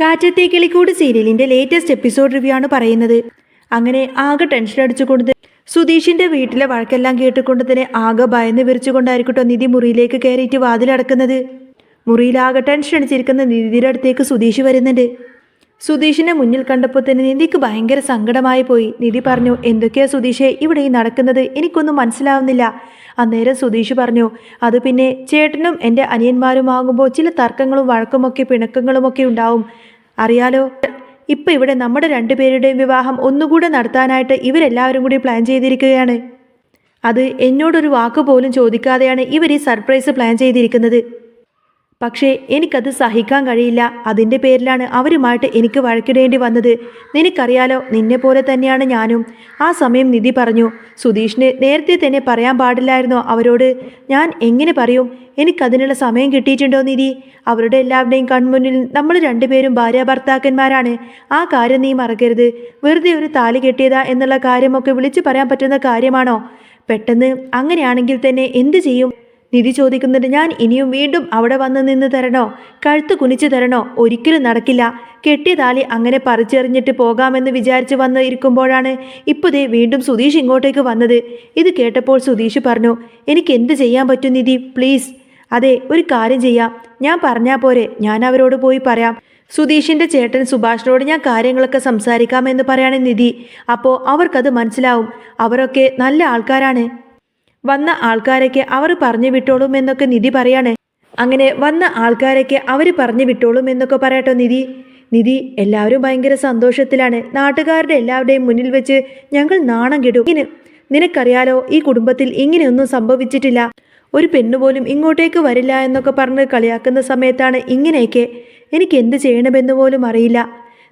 കാറ്റത്തെ കിളിക്കൂട് സീരിയലിന്റെ latest episode review ആണ് പറയുന്നത്. അങ്ങനെ ആകെ ടെൻഷൻ അടിച്ചുകൊണ്ട് സുധീഷിന്റെ വീട്ടിലെ വഴക്കെല്ലാം കേട്ടുകൊണ്ട് തന്നെ ആകെ ഭയന്ന് വിരിച്ചുകൊണ്ടായിരിക്കട്ടോ നിധി മുറിയിലേക്ക് കയറിയിട്ട് വാതിലടക്കുന്നത്. മുറിയിലാകെ ടെൻഷൻ അടിച്ചിരിക്കുന്ന നിധിയുടെ അടുത്തേക്ക് സുധീഷ് വരുന്നുണ്ട്. സുധീഷിനെ മുന്നിൽ കണ്ടപ്പോൾ തന്നെ നിധിക്ക് ഭയങ്കര സങ്കടമായി പോയി. നിധി പറഞ്ഞു, എന്തൊക്കെയാ സുധീഷേ ഇവിടെ ഈ നടക്കുന്നത്, എനിക്കൊന്നും മനസ്സിലാവുന്നില്ല. അന്നേരം സുധീഷ് പറഞ്ഞു, അത് പിന്നെ ചേട്ടനും എൻ്റെ അനിയന്മാരും ആകുമ്പോൾ ചില തർക്കങ്ങളും വഴക്കുമൊക്കെ പിണക്കങ്ങളുമൊക്കെ ഉണ്ടാവും, അറിയാലോ. ഇപ്പം ഇവിടെ നമ്മുടെ രണ്ടുപേരുടെയും വിവാഹം ഒന്നുകൂടെ നടത്താനായിട്ട് ഇവരെല്ലാവരും കൂടി പ്ലാൻ ചെയ്തിരിക്കുകയാണ്. അത് എന്നോടൊരു വാക്ക് പോലും ചോദിക്കാതെയാണ് ഇവർ ഈ സർപ്രൈസ് പ്ലാൻ ചെയ്തിരിക്കുന്നത്. പക്ഷേ എനിക്കത് സഹിക്കാൻ കഴിയില്ല. അതിൻ്റെ പേരിലാണ് അവരുമായിട്ട് എനിക്ക് വഴക്കിടേണ്ടി വന്നത്. നിനക്കറിയാലോ, നിന്നെ പോലെ തന്നെയാണ് ഞാനും. ആ സമയം നിധി പറഞ്ഞു, സുധീഷിന് നേരത്തെ തന്നെ പറയാൻ പാടില്ലായിരുന്നോ അവരോട്? ഞാൻ എങ്ങനെ പറയും? എനിക്കതിനുള്ള സമയം കിട്ടിയിട്ടുണ്ടോ നിധി? അവരുടെ എല്ലാവരുടെയും കൺമുന്നിൽ നമ്മൾ രണ്ടുപേരും ഭാര്യ ഭർത്താക്കന്മാരാണ്. ആ കാര്യം നീ മറക്കരുത്. വെറുതെ ഒരു താലി കെട്ടിയതാ എന്നുള്ള കാര്യമൊക്കെ വിളിച്ചു പറയാൻ പറ്റുന്ന കാര്യമാണോ? പെട്ടെന്ന് അങ്ങനെയാണെങ്കിൽ തന്നെ എന്തു ചെയ്യും? നിധി ചോദിക്കുന്നുണ്ട്. ഞാൻ ഇനിയും വീണ്ടും അവിടെ വന്ന് നിന്ന് തരണോ? കഴുത്ത് കുനിച്ചു തരണോ? ഒരിക്കലും നടക്കില്ല. കെട്ടിയ താലി അങ്ങനെ പറിച്ചെറിഞ്ഞിട്ട് പോകാമെന്ന് വിചാരിച്ച് വന്ന് ഇരിക്കുമ്പോഴാണ് ഇപ്പോഴേ വീണ്ടും സുധീഷ് ഇങ്ങോട്ടേക്ക് വന്നത്. ഇത് കേട്ടപ്പോൾ സുധീഷ് പറഞ്ഞു, എനിക്ക് എന്ത് ചെയ്യാൻ പറ്റും നിധി, പ്ലീസ്? അതെ, ഒരു കാര്യം ചെയ്യാം, ഞാൻ പറഞ്ഞാൽ പോരെ? ഞാൻ അവരോട് പോയി പറയാം. സുധീഷിൻ്റെ ചേട്ടൻ സുഭാഷിനോട് ഞാൻ കാര്യങ്ങളൊക്കെ സംസാരിക്കാമെന്ന് പറയാണ് നിധി. അപ്പോൾ അവർക്കത് മനസ്സിലാവും. അവരൊക്കെ നല്ല ആൾക്കാരാണ്. വന്ന ആൾക്കാരൊക്കെ അവർ പറഞ്ഞു വിട്ടോളും എന്നൊക്കെ നിധി പറയാണ്. അങ്ങനെ വന്ന ആൾക്കാരൊക്കെ അവർ പറഞ്ഞു വിട്ടോളും എന്നൊക്കെ പറയട്ടോ നിധി. എല്ലാവരും ഭയങ്കര സന്തോഷത്തിലാണ്. നാട്ടുകാരുടെ എല്ലാവരുടെയും മുന്നിൽ വെച്ച് ഞങ്ങൾ നാണം കെടും. നിനക്കറിയാലോ, ഈ കുടുംബത്തിൽ ഇങ്ങനെയൊന്നും സംഭവിച്ചിട്ടില്ല. ഒരു പെണ്ണുപോലും ഇങ്ങോട്ടേക്ക് വരില്ല എന്നൊക്കെ പറഞ്ഞ് കളിയാക്കുന്ന സമയത്താണ് ഇങ്ങനെയൊക്കെ. എനിക്ക് എന്ത് ചെയ്യണമെന്ന് പോലും അറിയില്ല.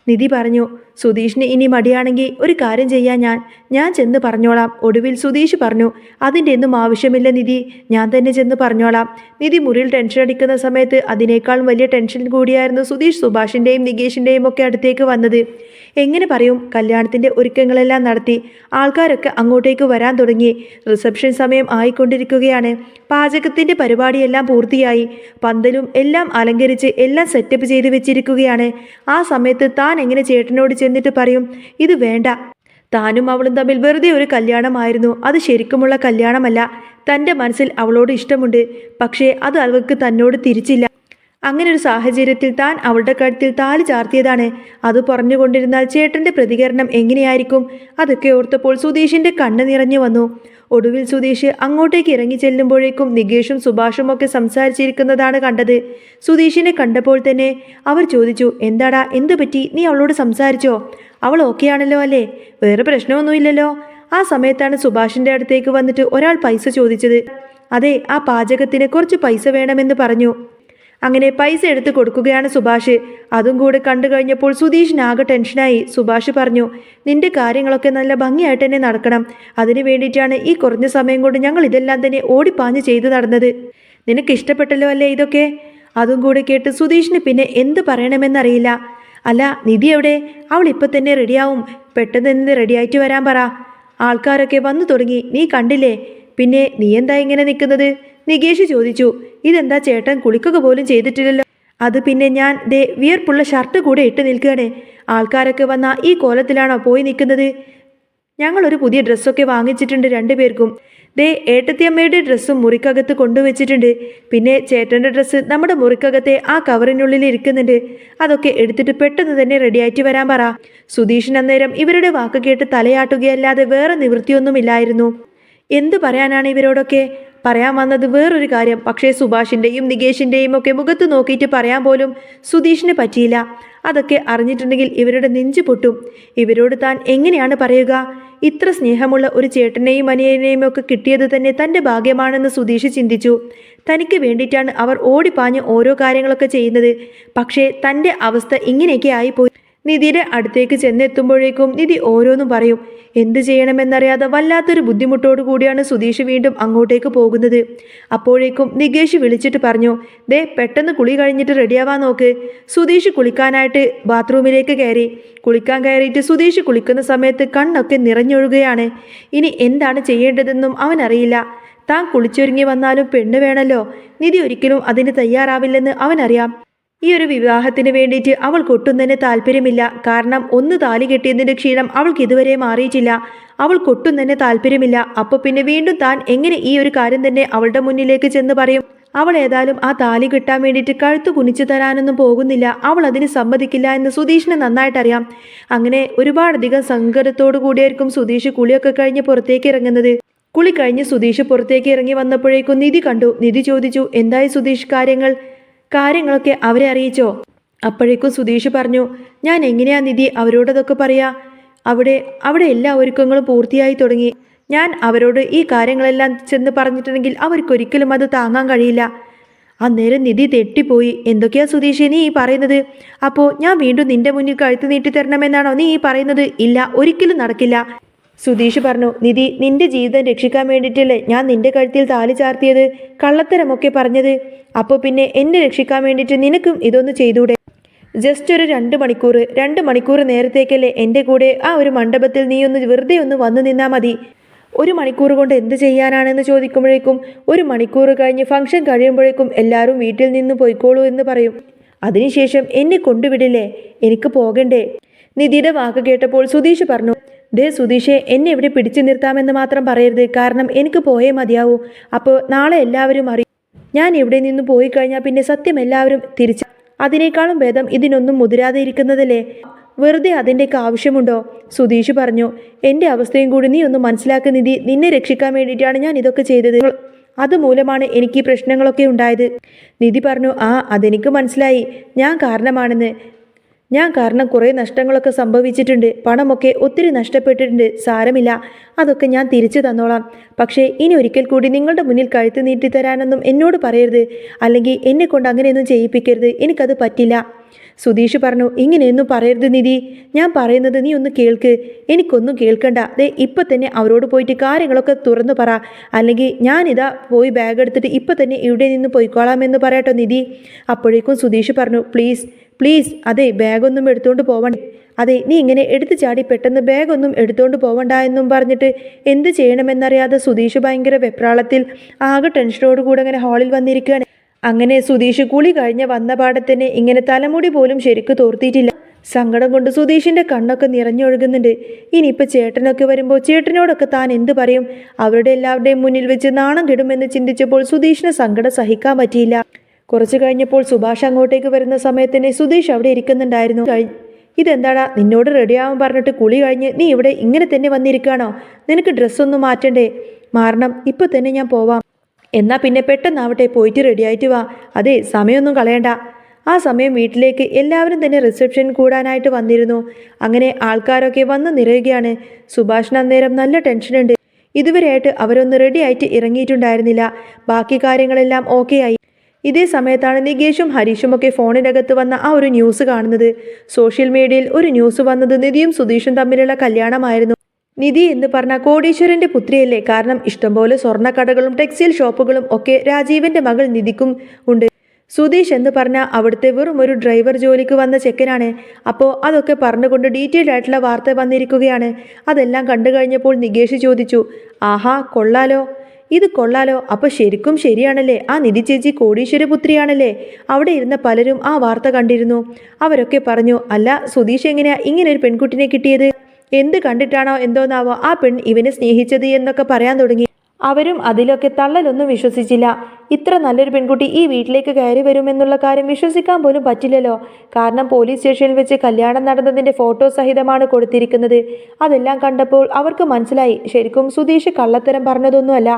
നിധി പറഞ്ഞു, സുധീഷിന് ഇനി മടിയാണെങ്കിൽ ഒരു കാര്യം ചെയ്യാൻ ഞാൻ ചെന്ന് പറഞ്ഞോളാം. ഒടുവിൽ സുധീഷ് പറഞ്ഞു, അതിൻ്റെ ഒന്നും ആവശ്യമില്ല നിധി, ഞാൻ തന്നെ ചെന്ന് പറഞ്ഞോളാം. നിധി മുറിയിൽ ടെൻഷൻ അടിക്കുന്ന സമയത്ത് അതിനേക്കാൾ വലിയ ടെൻഷൻ കൂടിയായിരുന്നു സുധീഷ് സുഭാഷിൻ്റെയും നികേഷിൻ്റെയും ഒക്കെ അടുത്തേക്ക് വന്നത്. എങ്ങനെ പറയും? കല്യാണത്തിൻ്റെ ഒരുക്കങ്ങളെല്ലാം നടത്തി. ആൾക്കാരൊക്കെ അങ്ങോട്ടേക്ക് വരാൻ തുടങ്ങി. റിസപ്ഷൻ സമയം ആയിക്കൊണ്ടിരിക്കുകയാണ്. പാചകത്തിൻ്റെ പരിപാടിയെല്ലാം പൂർത്തിയായി. പന്തലും എല്ലാം അലങ്കരിച്ച് എല്ലാം സെറ്റപ്പ് ചെയ്ത് വെച്ചിരിക്കുകയാണ്. ആ സമയത്ത് താൻ എങ്ങനെ ചേട്ടനോട് ചെന്നിട്ട് പറയും ഇത് വേണ്ട? താനും അവളും തമ്മിൽ വെറുതെ ഒരു കല്യാണമായിരുന്നു. അത് ശരിക്കുമുള്ള കല്യാണമല്ല. തൻ്റെ മനസ്സിൽ അവളോട് ഇഷ്ടമുണ്ട്. പക്ഷേ അത് അവൾക്ക് തന്നോട് തിരിച്ചില്ല. അങ്ങനെ ഒരു സാഹചര്യത്തിൽ താൻ അവളുടെ കഴുത്തിൽ താലി ചാർത്തിയതാണ്. അത് പറഞ്ഞുകൊണ്ടിരുന്നാൽ ചേട്ടൻ്റെ പ്രതികരണം എങ്ങനെയായിരിക്കും? അതൊക്കെ ഓർത്തപ്പോൾ സുധീഷിൻ്റെ കണ്ണ് നിറഞ്ഞു വന്നു. ഒടുവിൽ സുധീഷ് അങ്ങോട്ടേക്ക് ഇറങ്ങി ചെല്ലുമ്പോഴേക്കും നികേഷും സുഭാഷും ഒക്കെ സംസാരിച്ചിരിക്കുന്നതാണ് കണ്ടത്. സുധീഷിനെ കണ്ടപ്പോൾ തന്നെ അവർ ചോദിച്ചു, എന്താടാ, എന്തു പറ്റി? നീ അവളോട് സംസാരിച്ചോ? അവൾ ഓക്കെ ആണല്ലോ അല്ലേ? വേറെ പ്രശ്നമൊന്നുമില്ലല്ലോ? ആ സമയത്താണ് സുഭാഷിൻ്റെ അടുത്തേക്ക് വന്നിട്ട് ഒരാൾ പൈസ ചോദിച്ചത്. അതെ, ആ പാചകത്തിന് കുറച്ച് പൈസ വേണമെന്ന് പറഞ്ഞു. അങ്ങനെ പൈസ എടുത്ത് കൊടുക്കുകയാണ് സുഭാഷ്. അതും കൂടെ കണ്ടു കഴിഞ്ഞപ്പോൾ സുധീഷിനാകെ ടെൻഷനായി. സുഭാഷ് പറഞ്ഞു, നിന്റെ കാര്യങ്ങളൊക്കെ നല്ല ഭംഗിയായിട്ട് തന്നെ നടക്കണം. അതിനു വേണ്ടിയിട്ടാണ് ഈ കുറഞ്ഞ സമയം കൊണ്ട് ഞങ്ങൾ ഇതെല്ലാം തന്നെ ഓടിപ്പാഞ്ഞ് ചെയ്തു നടന്നത്. നിനക്ക് ഇഷ്ടപ്പെട്ടല്ലോ അല്ലേ ഇതൊക്കെ? അതും കൂടെ കേട്ട് സുധീഷിന് പിന്നെ എന്ത് പറയണമെന്നറിയില്ല. അല്ല, നിധി എവിടെ? അവൾ ഇപ്പം തന്നെ റെഡിയാവും. പെട്ടെന്ന് തന്നെ റെഡിയായിട്ട് വരാൻ പറ. ആൾക്കാരൊക്കെ വന്നു തുടങ്ങി, നീ കണ്ടില്ലേ? പിന്നെ നീ എന്താ ഇങ്ങനെ നിൽക്കുന്നത്? നികേഷ് ചോദിച്ചു. ഇതെന്താ ചേട്ടൻ കുളിക്കുക പോലും ചെയ്തിട്ടില്ലല്ലോ? അത് പിന്നെ ഞാൻ വിയർപ്പുള്ള ഷർട്ട് കൂടെ ഇട്ട് നിൽക്കുകയാണ്. ആൾക്കാരൊക്കെ വന്ന ഈ കോലത്തിലാണോ പോയി നിൽക്കുന്നത്? ഞങ്ങളൊരു പുതിയ ഡ്രസ്സൊക്കെ വാങ്ങിച്ചിട്ടുണ്ട് രണ്ടുപേർക്കും. ഏട്ടത്തിയമ്മയുടെ ഡ്രസ്സും മുറിക്കകത്ത് കൊണ്ടുവച്ചിട്ടുണ്ട്. പിന്നെ ചേട്ടൻ്റെ ഡ്രസ്സ് നമ്മുടെ മുറിക്കകത്തെ ആ കവറിനുള്ളിൽ ഇരിക്കുന്നുണ്ട്. അതൊക്കെ എടുത്തിട്ട് പെട്ടെന്ന് തന്നെ റെഡിയായിട്ട് വരാൻ പറ. സുധീഷിന് അന്നേരം ഇവരുടെ വാക്ക് കേട്ട് തലയാട്ടുകയല്ലാതെ വേറെ നിവൃത്തിയൊന്നുമില്ലായിരുന്നു. എന്തു പറയാനാണ് ഇവരോടൊക്കെ? പറയാൻ വന്നത് വേറൊരു കാര്യം. പക്ഷേ സുഭാഷിൻ്റെയും നികേഷിൻ്റെയും ഒക്കെ മുഖത്ത് നോക്കിയിട്ട് പറയാൻ പോലും സുധീഷിന് പറ്റിയില്ല. അതൊക്കെ അറിഞ്ഞിട്ടുണ്ടെങ്കിൽ ഇവരുടെ നെഞ്ചു പൊട്ടും. ഇവരോട് താൻ എങ്ങനെയാണ് പറയുക? ഇത്ര സ്നേഹമുള്ള ഒരു ചേട്ടനെയും അനിയനെയും ഒക്കെ കിട്ടിയത് തന്നെ തൻ്റെ ഭാഗ്യമാണെന്ന് സുധീഷ് ചിന്തിച്ചു. തനിക്ക് വേണ്ടിയിട്ടാണ് അവർ ഓടിപ്പാഞ്ഞ് ഓരോ കാര്യങ്ങളൊക്കെ ചെയ്യുന്നത്. പക്ഷേ തൻ്റെ അവസ്ഥ ഇങ്ങനെയൊക്കെ ആയിപ്പോയി. നിധിയുടെ അടുത്തേക്ക് ചെന്നെത്തുമ്പോഴേക്കും നിധി ഓരോന്നും പറയും. എന്ത് ചെയ്യണമെന്നറിയാതെ വല്ലാത്തൊരു ബുദ്ധിമുട്ടോടു കൂടിയാണ് സുധീഷ് വീണ്ടും അങ്ങോട്ടേക്ക് പോകുന്നത്. അപ്പോഴേക്കും നികേഷ് വിളിച്ചിട്ട് പറഞ്ഞു, പെട്ടെന്ന് കുളി കഴിഞ്ഞിട്ട് റെഡിയാവാൻ നോക്ക്. സുധീഷ് കുളിക്കാനായിട്ട് ബാത്റൂമിലേക്ക് കയറി. കുളിക്കാൻ കയറിയിട്ട് സുധീഷ് കുളിക്കുന്ന സമയത്ത് കണ്ണൊക്കെ നിറഞ്ഞൊഴുകയാണ്. ഇനി എന്താണ് ചെയ്യേണ്ടതെന്നും അവനറിയില്ല. താൻ കുളിച്ചൊരുങ്ങി വന്നാലും പെണ്ണ് വേണമല്ലോ. നിധി ഒരിക്കലും അതിന് തയ്യാറാവില്ലെന്ന് അവനറിയാം. ഈ ഒരു വിവാഹത്തിന് വേണ്ടിയിട്ട് അവൾക്കൊട്ടും തന്നെ താല്പര്യമില്ല. കാരണം ഒന്ന് താലി കെട്ടിയതിൻ്റെ ക്ഷീണം അവൾക്ക് ഇതുവരെ മാറിയിട്ടില്ല. അവൾക്കൊട്ടും തന്നെ താല്പര്യമില്ല. അപ്പോൾ പിന്നെ വീണ്ടും താൻ എങ്ങനെ ഈ ഒരു കാര്യം തന്നെ അവളുടെ മുന്നിലേക്ക് ചെന്ന് പറയും? അവൾ ഏതായാലും ആ താലി കിട്ടാൻ വേണ്ടിയിട്ട് കഴുത്ത് കുനിച്ചു തരാനൊന്നും പോകുന്നില്ല. അവൾ അതിന് സമ്മതിക്കില്ല എന്ന് സുധീഷിന് നന്നായിട്ടറിയാം. അങ്ങനെ ഒരുപാടധികം സങ്കടത്തോടു കൂടിയായിരിക്കും സുധീഷ് കുളിയൊക്കെ കഴിഞ്ഞ് പുറത്തേക്ക് ഇറങ്ങുന്നത്. കുളി കഴിഞ്ഞ് സുധീഷ് പുറത്തേക്ക് ഇറങ്ങി വന്നപ്പോഴേക്കും നിധി കണ്ടു. നിധി ചോദിച്ചു, എന്തായി സുധീഷ് കാര്യങ്ങളൊക്കെ അവരെ അറിയിച്ചോ? അപ്പോഴേക്കും സുധീഷ് പറഞ്ഞു, ഞാൻ എങ്ങനെയാ നിധി അവരോടതൊക്കെ പറയാ? അവിടെ എല്ലാ ഒരുക്കങ്ങളും പൂർത്തിയായി തുടങ്ങി. ഞാൻ അവരോട് ഈ കാര്യങ്ങളെല്ലാം ചെന്ന് പറഞ്ഞിട്ടുണ്ടെങ്കിൽ അവർക്കൊരിക്കലും അത് താങ്ങാൻ കഴിയില്ല. അന്നേരം നിധി തെറ്റിപ്പോയി. എന്തൊക്കെയാ സുധീഷ് നീ ഈ പറയുന്നത്? അപ്പോൾ ഞാൻ വീണ്ടും നിന്റെ മുന്നിൽ കഴുത്ത് നീട്ടിത്തരണമെന്നാണോ നീ ഈ പറയുന്നത്? ഇല്ല, ഒരിക്കലും നടക്കില്ല. സുധീഷ് പറഞ്ഞു, നിധി, നിന്റെ ജീവിതം രക്ഷിക്കാൻ വേണ്ടിയിട്ടല്ലേ ഞാൻ നിന്റെ കഴുത്തിൽ താലി ചാർത്തിയത്, കള്ളത്തരമൊക്കെ പറഞ്ഞത്. അപ്പോൾ പിന്നെ എന്നെ രക്ഷിക്കാൻ വേണ്ടിയിട്ട് നിനക്കും ഇതൊന്ന് ചെയ്തൂടെ? ജസ്റ്റ് ഒരു 2 മണിക്കൂർ നേരത്തേക്കല്ലേ എൻ്റെ കൂടെ ആ ഒരു മണ്ഡപത്തിൽ നീ വെറുതെ ഒന്ന് വന്നു നിന്നാൽ മതി. 1 മണിക്കൂർ കൊണ്ട് എന്ത് ചെയ്യാനാണെന്ന് ചോദിക്കുമ്പോഴേക്കും 1 മണിക്കൂർ കഴിഞ്ഞ് ഫംഗ്ഷൻ കഴിയുമ്പോഴേക്കും എല്ലാവരും വീട്ടിൽ നിന്ന് പോയിക്കോളൂ എന്ന് പറയും. അതിനുശേഷം എന്നെ കൊണ്ടുവിടില്ലേ? എനിക്ക് പോകണ്ടേ? നിധിയുടെ വാക്ക് കേട്ടപ്പോൾ സുധീഷ് പറഞ്ഞു, ദേ സുധീഷെ, എന്നെ ഇവിടെ പിടിച്ചു നിർത്താമെന്ന് മാത്രം പറയരുത്. കാരണം എനിക്ക് പോയേ മതിയാവൂ. അപ്പോൾ നാളെ എല്ലാവരും അറിയും. ഞാൻ ഇവിടെ നിന്ന് പോയി കഴിഞ്ഞാൽ പിന്നെ സത്യം എല്ലാവരും തിരിച്ച. അതിനേക്കാളും ഭേദം ഇതിനൊന്നും മുതിരാതെ ഇരിക്കുന്നതല്ലേ? വെറുതെ അതിൻ്റെയൊക്കെ ആവശ്യമുണ്ടോ? സുധീഷ് പറഞ്ഞു, എൻ്റെ അവസ്ഥയും കൂടി നീ ഒന്ന് മനസ്സിലാക്കുന്ന നിധി. നിന്നെ രക്ഷിക്കാൻ വേണ്ടിയിട്ടാണ് ഞാൻ ഇതൊക്കെ ചെയ്തത്. അതുമൂലമാണ് എനിക്ക് ഈ പ്രശ്നങ്ങളൊക്കെ ഉണ്ടായത്. നിധി പറഞ്ഞു, അതെനിക്ക് മനസ്സിലായി. ഞാൻ കാരണം കുറേ നഷ്ടങ്ങളൊക്കെ സംഭവിച്ചിട്ടുണ്ട്. പണമൊക്കെ ഒത്തിരി നഷ്ടപ്പെട്ടിട്ടുണ്ട്. സാരമില്ല, അതൊക്കെ ഞാൻ തിരിച്ചു തന്നോളാം. പക്ഷേ ഇനി ഒരിക്കൽ കൂടി നിങ്ങളുടെ മുന്നിൽ കഴുത്ത് നീട്ടിത്തരാനൊന്നും എന്നോട് പറയരുത്. അല്ലെങ്കിൽ എന്നെ കൊണ്ട് അങ്ങനെയൊന്നും ചെയ്യിപ്പിക്കരുത്. എനിക്കത് പറ്റില്ല. സുധീഷ് പറഞ്ഞു, ഇങ്ങനെയൊന്നും പറയരുത് നിധി. ഞാൻ പറയുന്നത് നീ ഒന്ന് കേൾക്ക്. എനിക്കൊന്നും കേൾക്കണ്ട. ദേ ഇപ്പം തന്നെ അവരോട് പോയിട്ട് കാര്യങ്ങളൊക്കെ തുറന്നു പറ. അല്ലെങ്കിൽ ഞാനിതാ പോയി ബാഗ് എടുത്തിട്ട് ഇപ്പം തന്നെ ഇവിടെ നിന്ന് പോയിക്കോളാമെന്ന് പറയാട്ടോ നിധി. അപ്പോഴേക്കും സുധീഷ് പറഞ്ഞു, പ്ലീസ് അതെ, ബാഗൊന്നും എടുത്തുകൊണ്ട് പോവണ്ട. അതെ, നീ ഇങ്ങനെ എടുത്തു ചാടി പെട്ടെന്ന് ബാഗൊന്നും എടുത്തുകൊണ്ട് പോവണ്ട എന്നും പറഞ്ഞിട്ട് എന്ത് ചെയ്യണമെന്നറിയാതെ സുധീഷ് ഭയങ്കര വെപ്രാളത്തിൽ ആകെ ടെൻഷനോടുകൂടെ അങ്ങനെ ഹാളിൽ വന്നിരിക്കുകയാണ്. അങ്ങനെ സുധീഷ് കുളി കഴിഞ്ഞ വന്ന പാടത്തന്നെ ഇങ്ങനെ തലമുടി പോലും ശരിക്ക് തോർത്തിയിട്ടില്ല. സങ്കടം കൊണ്ട് സുധീഷിൻ്റെ കണ്ണൊക്കെ നിറഞ്ഞൊഴുകുന്നുണ്ട്. ഇനിയിപ്പോൾ ചേട്ടനൊക്കെ വരുമ്പോൾ ചേട്ടനോടൊക്കെ താൻ എന്ത് പറയും? അവരുടെ എല്ലാവരുടെയും മുന്നിൽ വെച്ച് നാണം കെടുമെന്ന് ചിന്തിച്ചപ്പോൾ സുധീഷിന് സങ്കടം സഹിക്കാൻ പറ്റിയില്ല. കുറച്ച് കഴിഞ്ഞപ്പോൾ സുഭാഷ് അങ്ങോട്ടേക്ക് വരുന്ന സമയത്തന്നെ സുധീഷ് അവിടെ ഇരിക്കുന്നുണ്ടായിരുന്നു. ഇതെന്താടാ, നിന്നോട് റെഡിയാവാൻ പറഞ്ഞിട്ട് കുളി കഴിഞ്ഞ് നീ ഇവിടെ ഇങ്ങനെ തന്നെ വന്നിരിക്കുകയാണോ? നിനക്ക് ഡ്രസ്സൊന്നും മാറ്റണ്ടേ? മാറണം, ഇപ്പോൾ തന്നെ ഞാൻ പോവാം. എന്നാൽ പിന്നെ പെട്ടെന്നാവട്ടെ, പോയിട്ട് റെഡിയായിട്ട് വാ. അതെ, സമയമൊന്നും കളയണ്ട. ആ സമയം വീട്ടിലേക്ക് എല്ലാവരും തന്നെ റിസപ്ഷൻ കൂടാനായിട്ട് വന്നിരുന്നു. അങ്ങനെ ആൾക്കാരൊക്കെ വന്ന് നിറയുകയാണ്. സുഭാഷിന് അന്നേരം നല്ല ടെൻഷനുണ്ട്. ഇതുവരെയായിട്ട് അവരൊന്ന് റെഡിയായിട്ട് ഇറങ്ങിയിട്ടുണ്ടായിരുന്നില്ല. ബാക്കി കാര്യങ്ങളെല്ലാം ഓക്കെ ആയി. ഇതേ സമയത്താണ് നികേഷും ഹരീഷും ഒക്കെ ഫോണിനകത്ത് വന്ന ആ ഒരു ന്യൂസ് കാണുന്നത്. സോഷ്യൽ മീഡിയയിൽ ഒരു ന്യൂസ് വന്നത് നിധിയും സുധീഷും തമ്മിലുള്ള കല്യാണമായിരുന്നു. നിധി എന്ന് പറഞ്ഞ കോടീശ്വരന്റെ പുത്രിയല്ലേ? കാരണം ഇഷ്ടംപോലെ സ്വർണ്ണക്കടകളും ടെക്സ്റ്റൈൽ ഷോപ്പുകളും ഒക്കെ രാജീവന്റെ മകൾ നിധിക്കും ഉണ്ട്. സുധീഷ് എന്ന് പറഞ്ഞാൽ അവിടുത്തെ വെറും ഒരു ഡ്രൈവർ ജോലിക്ക് വന്ന ചെക്കനാണ്. അപ്പോൾ അതൊക്കെ പറഞ്ഞുകൊണ്ട് ഡീറ്റെയിൽഡ് ആയിട്ടുള്ള വാർത്ത വന്നിരിക്കുകയാണ്. അതെല്ലാം കണ്ടു കഴിഞ്ഞപ്പോൾ നികേഷ് ചോദിച്ചു, ആഹാ, ഇത് കൊള്ളാലോ. അപ്പോൾ ശരിക്കും ശരിയാണല്ലേ, ആ നിധി ചേച്ചി കോടീശ്വര പുത്രിയാണല്ലേ? അവിടെ ഇരുന്ന പലരും ആ വാർത്ത കണ്ടിരുന്നു. അവരൊക്കെ പറഞ്ഞു, അല്ല സുധീഷ് എങ്ങനെയാ ഇങ്ങനെ ഒരു പെൺകുട്ടിനെ കിട്ടിയത്? എന്ത് കണ്ടിട്ടാണോ എന്തോന്നാവോ ആ പെൺ ഇവനെ സ്നേഹിച്ചത് എന്നൊക്കെ പറയാൻ തുടങ്ങി. അവരും അതിലൊക്കെ തള്ളലൊന്നും വിശ്വസിച്ചില്ല. ഇത്ര നല്ലൊരു പെൺകുട്ടി ഈ വീട്ടിലേക്ക് കയറി വരുമെന്നുള്ള കാര്യം വിശ്വസിക്കാൻ പോലും പറ്റില്ലല്ലോ. കാരണം പോലീസ് സ്റ്റേഷനിൽ വെച്ച് കല്യാണം നടന്നതിൻ്റെ ഫോട്ടോ സഹിതമാണ് കൊടുത്തിരിക്കുന്നത്. അതെല്ലാം കണ്ടപ്പോൾ അവർക്ക് മനസ്സിലായി, ശരിക്കും സുധീഷ് കള്ളത്തരം പറഞ്ഞതൊന്നുമല്ല,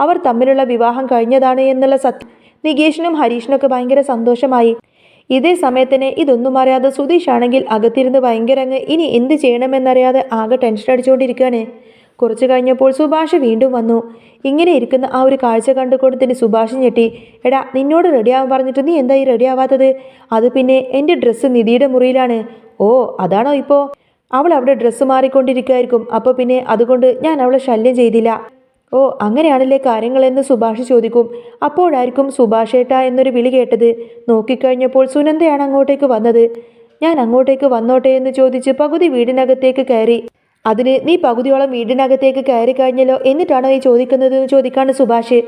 അവർ തമ്മിലുള്ള വിവാഹം കഴിഞ്ഞതാണ് എന്നുള്ള സത്യം. നികേഷിനും ഹരീഷിനൊക്കെ ഭയങ്കര സന്തോഷമായി. ഇതേ സമയത്തിന് ഇതൊന്നും അറിയാതെ സുധീഷ് ആണെങ്കിൽ അകത്തിരുന്ന് ഭയങ്കര ഇനി എന്ത് ചെയ്യണമെന്നറിയാതെ ആകെ ടെൻഷൻ അടിച്ചുകൊണ്ടിരിക്കുകയാണ്. കുറച്ച് കഴിഞ്ഞപ്പോൾ സുഭാഷ് വീണ്ടും വന്നു. ഇങ്ങനെ ഇരിക്കുന്ന ആ ഒരു കാഴ്ച കണ്ടുകൊണ്ട് തന്നെ സുഭാഷ് ഞെട്ടി. എടാ, നിന്നോട് റെഡിയാവാൻ പറഞ്ഞിട്ട് നീ എന്താ ഈ റെഡിയാവാത്തത്? അത് പിന്നെ എൻ്റെ ഡ്രസ്സ് നിധിയുടെ മുറിയിലാണ്. ഓ, അതാണോ ഇപ്പോൾ? അവൾ അവിടെ ഡ്രസ്സ് മാറിക്കൊണ്ടിരിക്കുകയായിരിക്കും. അപ്പോൾ പിന്നെ അതുകൊണ്ട് ഞാൻ അവളെ ശല്യം ചെയ്തില്ല. ഓ, അങ്ങനെയാണല്ലേ കാര്യങ്ങളെന്ന് സുഭാഷ് ചോദിക്കും. അപ്പോഴായിരിക്കും സുഭാഷ് ഏട്ടാ എന്നൊരു വിളി കേട്ടത്. നോക്കിക്കഴിഞ്ഞപ്പോൾ സുനന്ദയാണ് അങ്ങോട്ടേക്ക് വന്നത്. ഞാൻ അങ്ങോട്ടേക്ക് വന്നോട്ടെ എന്ന് ചോദിച്ച് പകുതി വീടിനകത്തേക്ക് കയറി. അതിന് നീ പകുതിയോളം വീടിനകത്തേക്ക് കയറി കഴിഞ്ഞല്ലോ, എന്നിട്ടാണോ ഈ ചോദിക്കുന്നത് എന്ന് ചോദിക്കാണ് സുഭാഷ്.